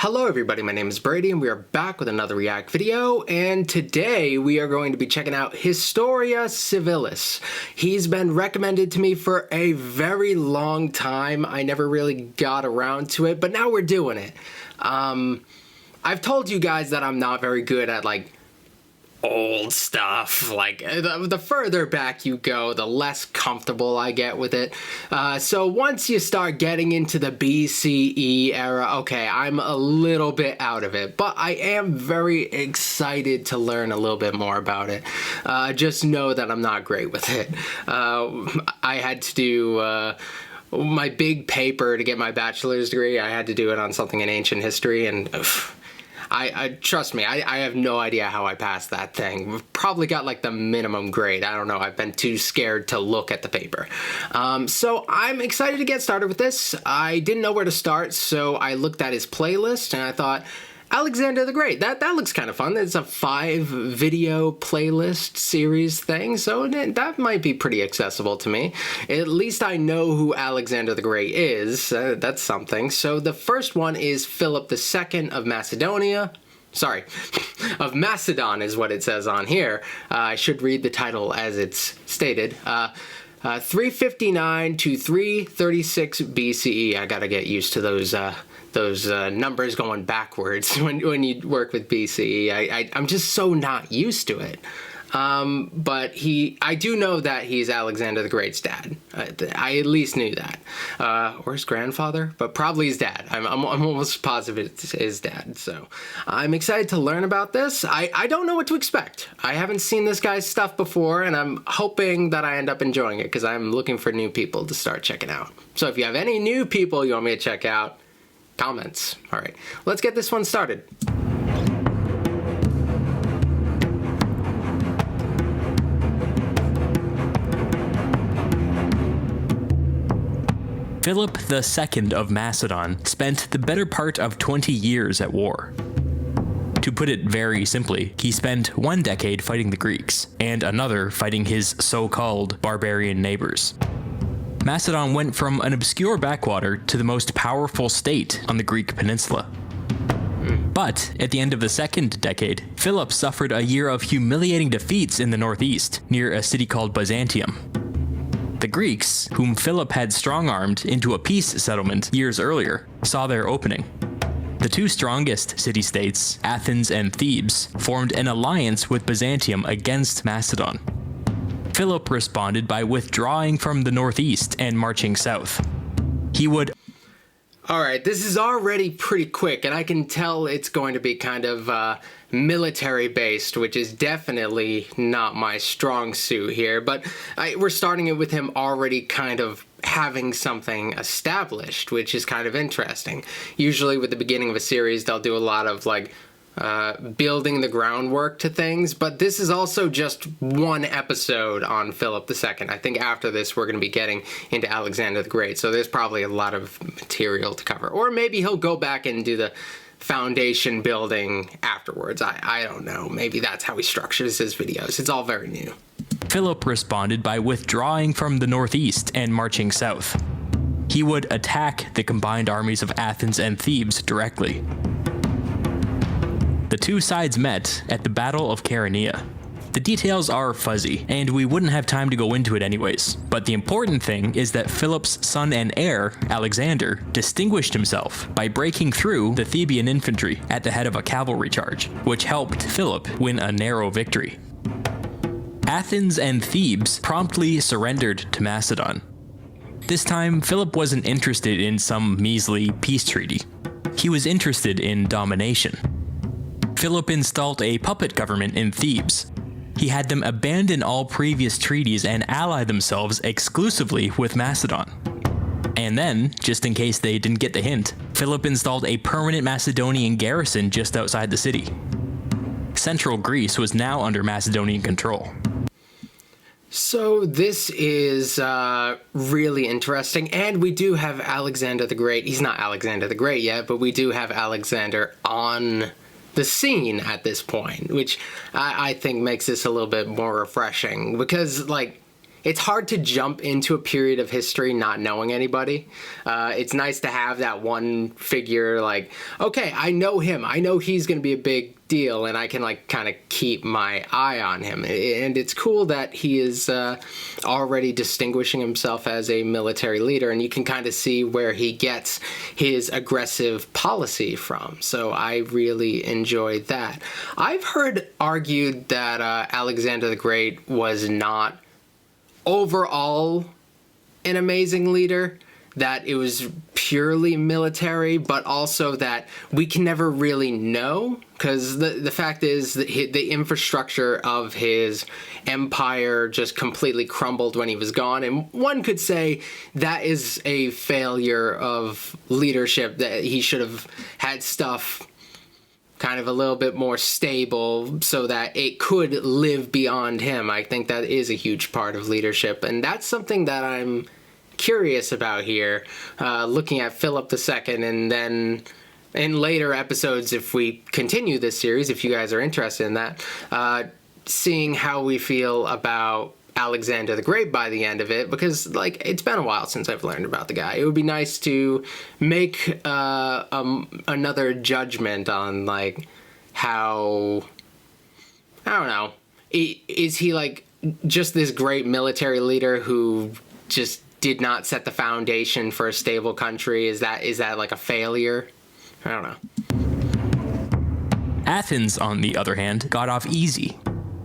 Hello everybody, my name is Brady and we are back with another React video, and today we are going to be checking out Historia Civilis. He's been recommended to me for a very long time. I never really got around to it, but now we're doing it. I've told you guys that I'm not very good at old stuff. The further back you go, the less comfortable I get with it. So once you start getting into the B.C.E. era, okay, I'm a little bit out of it, but I am very excited to learn a little bit more about it. Just know that I'm not great with it. I had to do my big paper to get my bachelor's degree. I had to do it on something in ancient history, and I trust me, I have no idea how I passed that thing. We've probably got the minimum grade. I don't know. I've been too scared to look at the paper. So I'm excited to get started with this. I didn't know where to start, so I looked at his playlist and I thought, Alexander the Great, that looks kind of fun. It's a 5-video playlist series thing, so that might be pretty accessible to me. At least I know who Alexander the Great is. That's something. So the first one is Philip II of Macedonia. Sorry, of Macedon is what it says on here. I should read the title as it's stated. 359 to 336 BCE. I gotta get used to those numbers going backwards when you work with BCE. I'm just so not used to it. But I do know that he's Alexander the Great's dad. I at least knew that. Or his grandfather, but probably his dad. I'm almost positive it's his dad. So I'm excited to learn about this. I don't know what to expect. I haven't seen this guy's stuff before, and I'm hoping that I end up enjoying it because I'm looking for new people to start checking out. So if you have any new people you want me to check out, comments. All right, let's get this one started. Philip II of Macedon spent the better part of 20 years at war. To put it very simply, he spent 1 decade fighting the Greeks, and another fighting his so-called barbarian neighbors. Macedon went from an obscure backwater to the most powerful state on the Greek peninsula. But at the end of the second decade, Philip suffered a year of humiliating defeats in the northeast, near a city called Byzantium. The Greeks, whom Philip had strong-armed into a peace settlement years earlier, saw their opening. The two strongest city-states, Athens and Thebes, formed an alliance with Byzantium against Macedon. Philip responded by withdrawing from the northeast and marching south. He would... Alright, this is already pretty quick, and I can tell it's going to be kind of military-based, which is definitely not my strong suit here, but we're starting it with him already kind of having something established, which is kind of interesting. Usually with the beginning of a series, they'll do a lot of building the groundwork to things, but this is also just one episode on Philip II. I think after this we're going to be getting into Alexander the Great, so there's probably a lot of material to cover. Or maybe he'll go back and do the foundation building afterwards. I don't know. Maybe that's how he structures his videos. It's all very new. Philip responded by withdrawing from the northeast and marching south. He would attack the combined armies of Athens and Thebes directly. The two sides met at the Battle of Chaeronea. The details are fuzzy, and we wouldn't have time to go into it anyways, but the important thing is that Philip's son and heir, Alexander, distinguished himself by breaking through the Theban infantry at the head of a cavalry charge, which helped Philip win a narrow victory. Athens and Thebes promptly surrendered to Macedon. This time, Philip wasn't interested in some measly peace treaty. He was interested in domination. Philip installed a puppet government in Thebes. He had them abandon all previous treaties and ally themselves exclusively with Macedon. And then, just in case they didn't get the hint, Philip installed a permanent Macedonian garrison just outside the city. Central Greece was now under Macedonian control. So this is really interesting, and we do have Alexander the Great. He's not Alexander the Great yet, but we do have Alexander on the scene at this point, which I think makes this a little bit more refreshing, because it's hard to jump into a period of history not knowing anybody. It's nice to have that one figure, like, okay, I know him. I know he's going to be a big deal, and I can, like, kind of keep my eye on him. And it's cool that he is already distinguishing himself as a military leader, and you can kind of see where he gets his aggressive policy from. So I really enjoyed that. I've heard argued that Alexander the Great was not overall an amazing leader, that it was purely military, but also that we can never really know, because the fact is that the infrastructure of his empire just completely crumbled when he was gone, and one could say that is a failure of leadership, that he should have had stuff kind of a little bit more stable so that it could live beyond him. I think that is a huge part of leadership, and that's something that I'm curious about here, looking at Philip II, and then in later episodes, if we continue this series, if you guys are interested in that, seeing how we feel about Alexander the Great by the end of it, because, like, it's been a while since I've learned about the guy. It would be nice to make another judgment on, like, how, I don't know, is he, like, just this great military leader who just did not set the foundation for a stable country? Is that like a failure? I don't know. Athens, on the other hand, got off easy.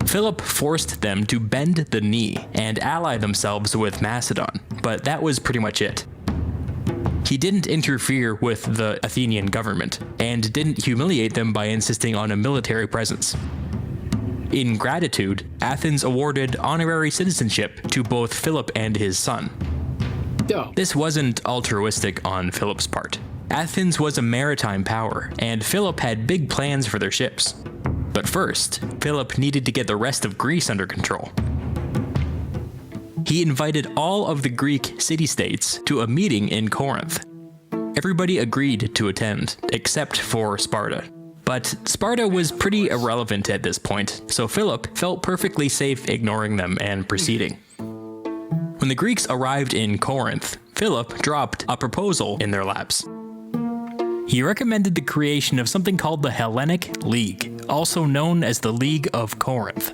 Philip forced them to bend the knee and ally themselves with Macedon, but that was pretty much it. He didn't interfere with the Athenian government, and didn't humiliate them by insisting on a military presence. In gratitude, Athens awarded honorary citizenship to both Philip and his son. This wasn't altruistic on Philip's part. Athens was a maritime power, and Philip had big plans for their ships. But first, Philip needed to get the rest of Greece under control. He invited all of the Greek city-states to a meeting in Corinth. Everybody agreed to attend, except for Sparta. But Sparta was pretty irrelevant at this point, so Philip felt perfectly safe ignoring them and proceeding. When the Greeks arrived in Corinth, Philip dropped a proposal in their laps. He recommended the creation of something called the Hellenic League, also known as the League of Corinth.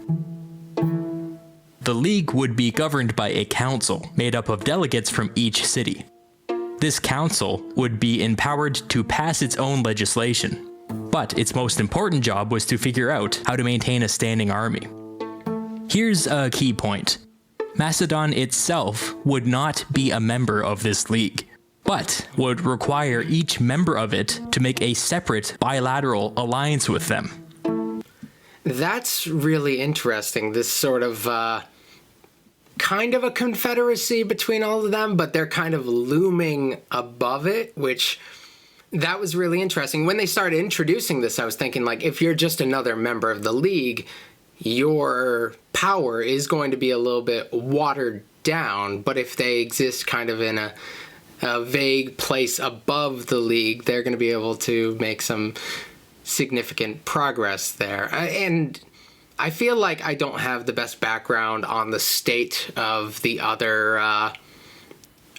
The League would be governed by a council made up of delegates from each city. This council would be empowered to pass its own legislation, but its most important job was to figure out how to maintain a standing army. Here's a key point. Macedon itself would not be a member of this league, but would require each member of it to make a separate bilateral alliance with them. That's really interesting, this sort of kind of a confederacy between all of them, but they're kind of looming above it, which that was really interesting. When they started introducing this, I was thinking, like, if you're just another member of the league, your power is going to be a little bit watered down, but if they exist kind of in a vague place above the league, they're going to be able to make some significant progress there. And I feel like I don't have the best background on the state of the other, I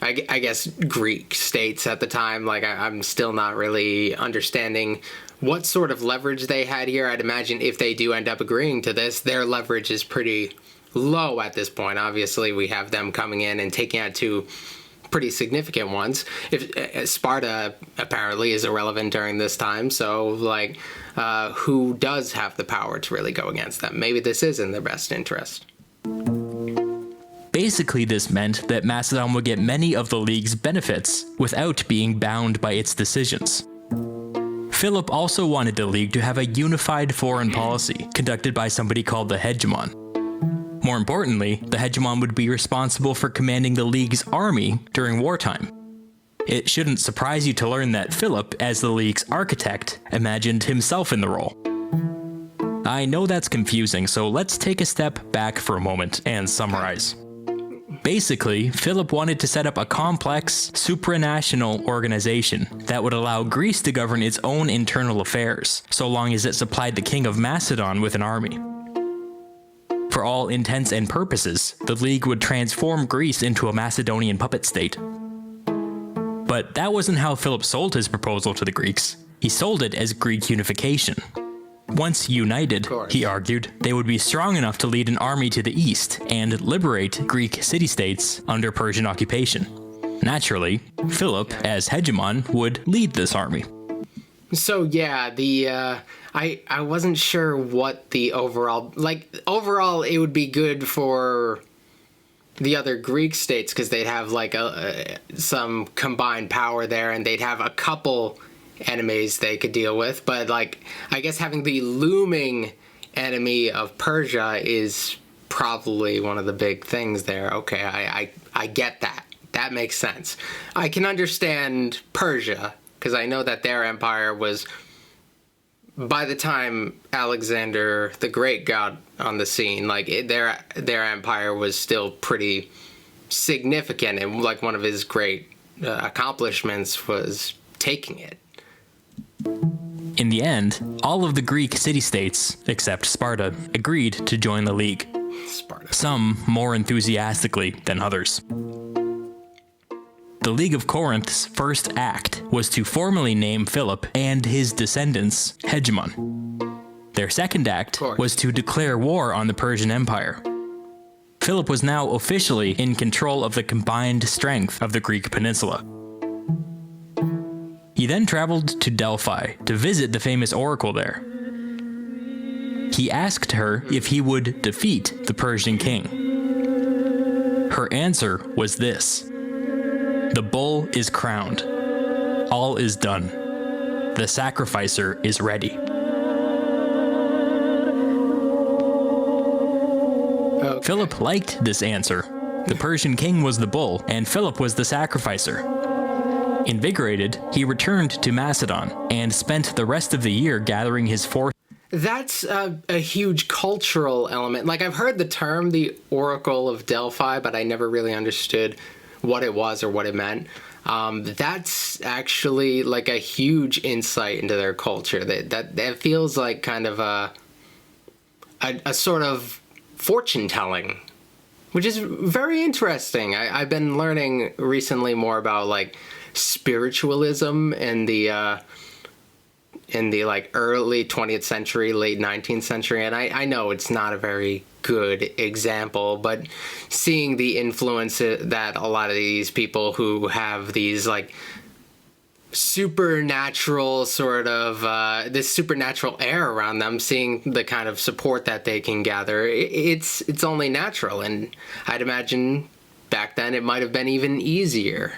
guess, Greek states at the time. Like, I'm still not really understanding what sort of leverage they had here. I'd imagine if they do end up agreeing to this, their leverage is pretty low at this point. Obviously, we have them coming in and taking out two pretty significant ones. If Sparta apparently is irrelevant during this time, so, like, who does have the power to really go against them? Maybe this is in their best interest. Basically, this meant that Macedon would get many of the league's benefits without being bound by its decisions. Philip also wanted the league to have a unified foreign policy conducted by somebody called the hegemon. More importantly, the hegemon would be responsible for commanding the league's army during wartime. It shouldn't surprise you to learn that Philip, as the league's architect, imagined himself in the role. I know that's confusing, so let's take a step back for a moment and summarize. Basically, Philip wanted to set up a complex, supranational organization that would allow Greece to govern its own internal affairs, so long as it supplied the king of Macedon with an army. For all intents and purposes, the League would transform Greece into a Macedonian puppet state. But that wasn't how Philip sold his proposal to the Greeks. He sold it as Greek unification. Once united, he argued, they would be strong enough to lead an army to the east and liberate Greek city-states under Persian occupation. Naturally, Philip, as hegemon, would lead this army. So yeah, I wasn't sure what the overall it would be good for the other Greek states because they'd have like some combined power there and they'd have a couple enemies they could deal with, but like I guess having the looming enemy of Persia is probably one of the big things there. Okay, I get that. That makes sense. I can understand Persia because I know that their empire was, by the time Alexander the Great got on the scene, like their empire was still pretty significant, and like one of his great accomplishments was taking it. In the end, all of the Greek city-states, except Sparta, agreed to join the League. Sparta. Some more enthusiastically than others. The League of Corinth's first act was to formally name Philip and his descendants hegemon. Their second act was to declare war on the Persian Empire. Philip was now officially in control of the combined strength of the Greek peninsula. He then traveled to Delphi to visit the famous oracle there. He asked her if he would defeat the Persian king. Her answer was this: "The bull is crowned. All is done. The sacrificer is ready." Okay. Philip liked this answer. The Persian king was the bull, and Philip was the sacrificer. Invigorated, he returned to Macedon and spent the rest of the year gathering his forces. That's a huge cultural element. Like, I've heard the term the Oracle of Delphi, but I never really understood what it was or what it meant. That's actually like a huge insight into their culture. That feels like kind of a sort of fortune telling, which is very interesting. I've been learning recently more about like spiritualism in the like early 20th century, late 19th century, and I know it's not a very good example, but seeing the influence that a lot of these people who have these like supernatural sort of this supernatural air around them, seeing the kind of support that they can gather, it's only natural. And I'd imagine back then it might have been even easier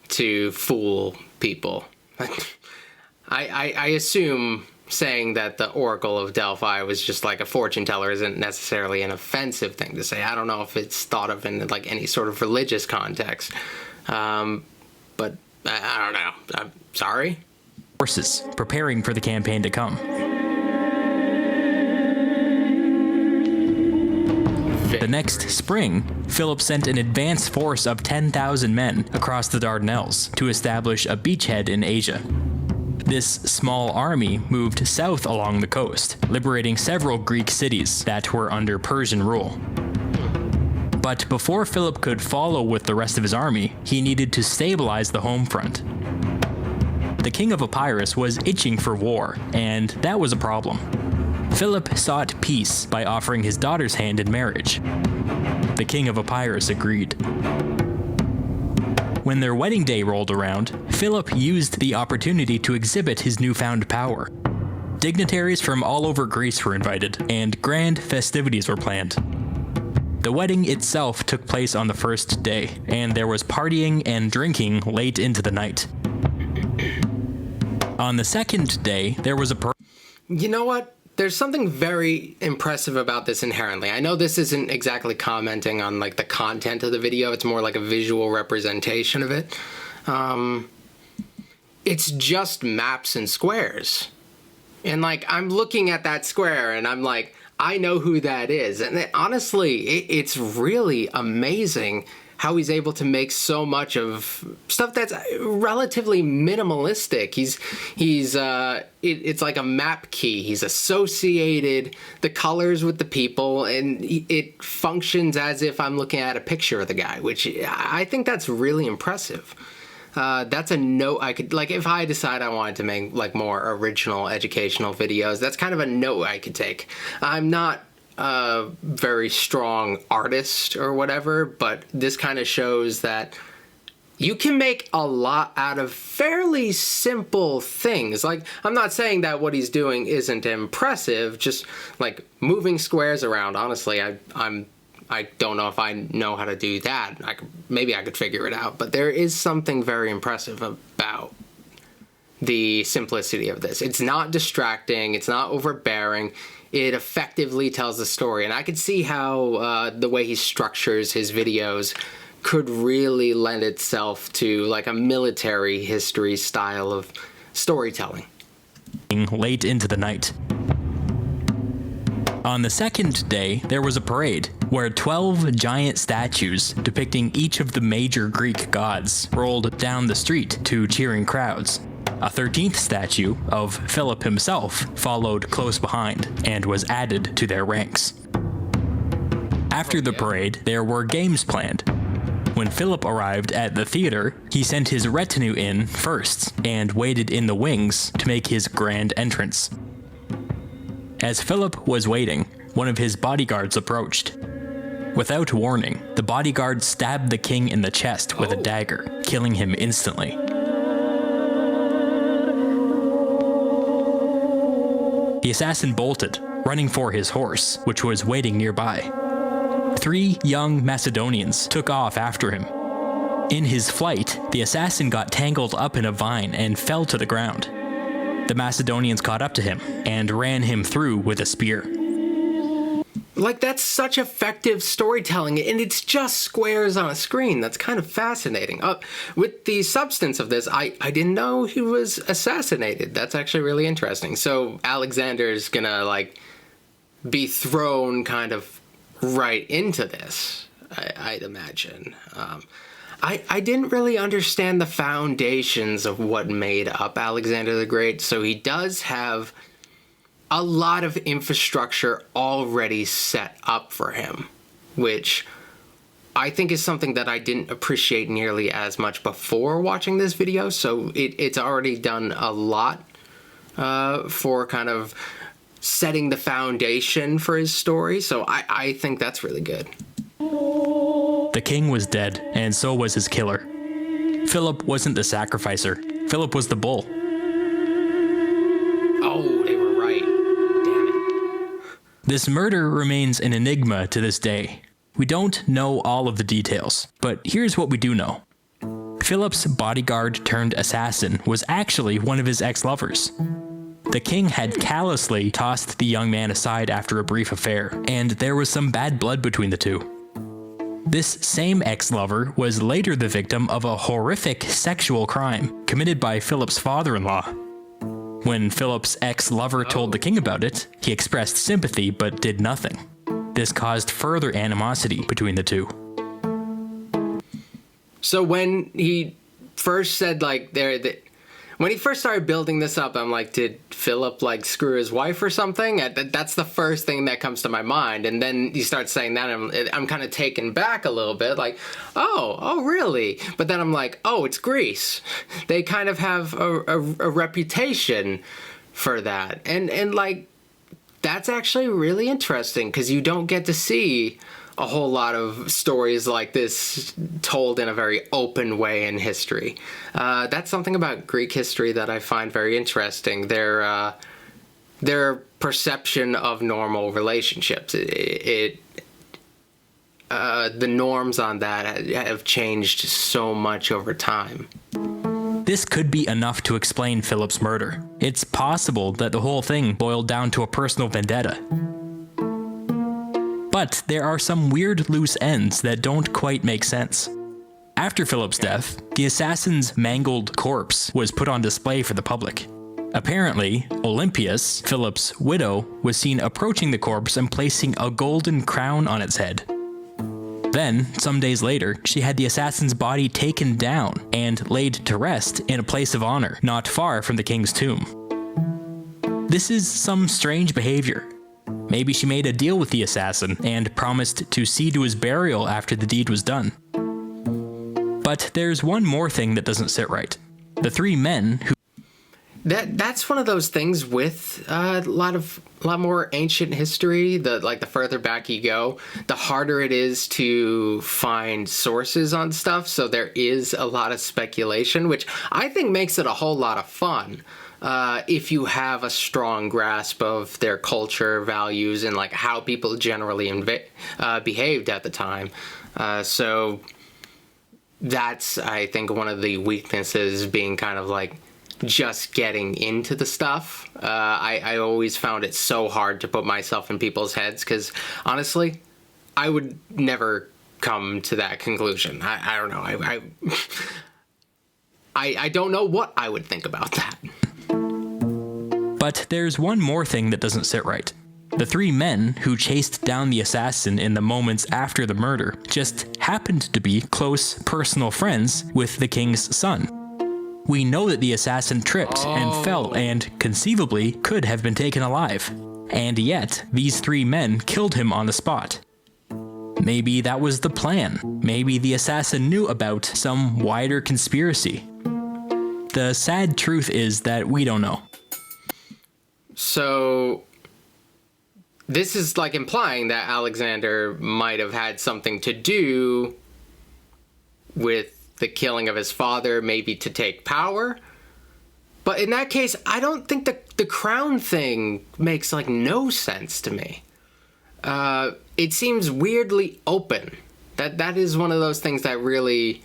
to fool people. I assume saying that the Oracle of Delphi was just like a fortune teller isn't necessarily an offensive thing to say. I don't know if it's thought of in like any sort of religious context, but I don't know. I'm sorry. Forces preparing for the campaign to come. The next spring, Philip sent an advance force of 10,000 men across the Dardanelles to establish a beachhead in Asia. This small army moved south along the coast, liberating several Greek cities that were under Persian rule. But before Philip could follow with the rest of his army, he needed to stabilize the home front. The king of Epirus was itching for war, and that was a problem. Philip sought peace by offering his daughter's hand in marriage. The king of Epirus agreed. When their wedding day rolled around, Philip used the opportunity to exhibit his newfound power. Dignitaries from all over Greece were invited, and grand festivities were planned. The wedding itself took place on the first day, and there was partying and drinking late into the night. On the second day, there was a You know what? There's something very impressive about this inherently. I know this isn't exactly commenting on like the content of the video. It's more like a visual representation of it. It's just maps and squares. And like, I'm looking at that square and I'm like, I know who that is. And honestly, it's really amazing how he's able to make so much of stuff that's relatively minimalistic. It's like a map key. He's associated the colors with the people, and it functions as if I'm looking at a picture of the guy, which I think that's really impressive. That's a note I could, like, if I decide I wanted to make like more original educational videos, that's kind of a note I could take. I'm not a very strong artist or whatever, but this kind of shows that you can make a lot out of fairly simple things. Like, I'm not saying that what he's doing isn't impressive, just like moving squares around. Honestly, I don't know if I know how to do that. Maybe I could figure it out, but there is something very impressive about the simplicity of this. It's not distracting, it's not overbearing. It effectively tells the story, and I could see how the way he structures his videos could really lend itself to like a military history style of storytelling. Late into the night. On the second day, there was a parade where 12 giant statues depicting each of the major Greek gods rolled down the street to cheering crowds. A 13th statue of Philip himself followed close behind and was added to their ranks. After the parade, there were games planned. When Philip arrived at the theater, he sent his retinue in first and waited in the wings to make his grand entrance. As Philip was waiting, one of his bodyguards approached. Without warning, the bodyguard stabbed the king in the chest with a dagger, killing him instantly. The assassin bolted, running for his horse, which was waiting nearby. 3 young Macedonians took off after him. In his flight, the assassin got tangled up in a vine and fell to the ground. The Macedonians caught up to him and ran him through with a spear. Like, that's such effective storytelling, and it's just squares on a screen. That's kind of fascinating. With the substance of this, I didn't know he was assassinated. That's actually really interesting. So Alexander's gonna, like, be thrown kind of right into this, I'd imagine. I didn't really understand the foundations of what made up Alexander the Great, so he does have a lot of infrastructure already set up for him, which I think is something that I didn't appreciate nearly as much before watching this video. So it's already done a lot for kind of setting the foundation for his story. So I think that's really good. The king was dead, and so was his killer. Philip wasn't the sacrificer. Philip was the bull. Oh, they were right. Damn it. This murder remains an enigma to this day. We don't know all of the details, but here's what we do know. Philip's bodyguard turned assassin was actually one of his ex-lovers. The king had callously tossed the young man aside after a brief affair, and there was some bad blood between the two. This same ex-lover was later the victim of a horrific sexual crime committed by Philip's father-in-law. When Philip's ex-lover told the king about it, he expressed sympathy but did nothing. This caused further animosity between the two. So when he first said, like, when he first started building this up, I'm like, did Philip, like, screw his wife or something? That's the first thing that comes to my mind. And then you start saying that, and I'm kind of taken back a little bit, like, oh, really? But then I'm like, oh, it's Greece. They kind of have a reputation for that. And like, that's actually really interesting, because you don't get to see a whole lot of stories like this told in a very open way in history. That's something about Greek history that I find very interesting. Their perception of normal relationships. The norms on that have changed so much over time. This could be enough to explain Philip's murder. It's possible that the whole thing boiled down to a personal vendetta. But there are some weird loose ends that don't quite make sense. After Philip's death, the assassin's mangled corpse was put on display for the public. Apparently, Olympias, Philip's widow, was seen approaching the corpse and placing a golden crown on its head. Then, some days later, she had the assassin's body taken down and laid to rest in a place of honor, not far from the king's tomb. This is some strange behavior. Maybe she made a deal with the assassin and promised to see to his burial after the deed was done. But there's one more thing that doesn't sit right. The three men who That's one of those things with a lot more ancient history. The further back you go, the harder it is to find sources on stuff. So there is a lot of speculation, which I think makes it a whole lot of fun. If you have a strong grasp of their culture, values, and like how people generally behaved at the time. So that's, I think, one of the weaknesses, being kind of like just getting into the stuff. I always found it so hard to put myself in people's heads because honestly, I would never come to that conclusion. I don't know. I don't know what I would think about that. But there's one more thing that doesn't sit right. The three men who chased down the assassin in the moments after the murder just happened to be close personal friends with the king's son. We know that the assassin tripped and fell and conceivably could have been taken alive. And yet, these three men killed him on the spot. Maybe that was the plan. Maybe the assassin knew about some wider conspiracy. The sad truth is that we don't know. So this is like implying that Alexander might have had something to do with the killing of his father, maybe to take power. But in that case, I don't think the crown thing makes like no sense to me. It seems weirdly open. That is one of those things that really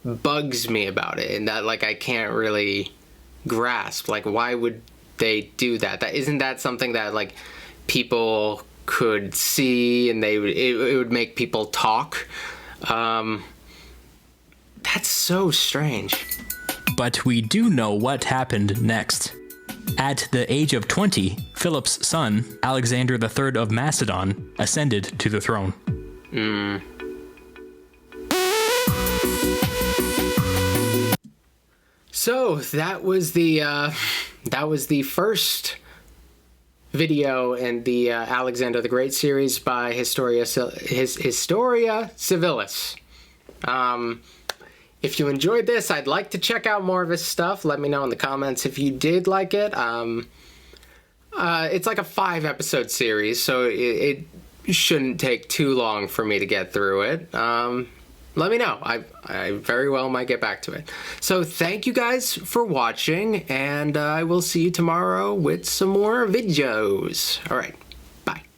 bugs me about it, and that like I can't really grasp. Like, why would they do that? Isn't that something that like people could see and it would make people talk? That's so strange. But we do know what happened next. At the age of 20, Philip's son, Alexander III of Macedon, ascended to the throne. So that was the first video in the Alexander the Great series by Historia Civilis. If you enjoyed this, I'd like to check out more of his stuff. Let me know in the comments if you did like it. It's like a 5-episode series, so it shouldn't take too long for me to get through it. Let me know. I very well might get back to it. So thank you guys for watching, and I will see you tomorrow with some more videos. All right.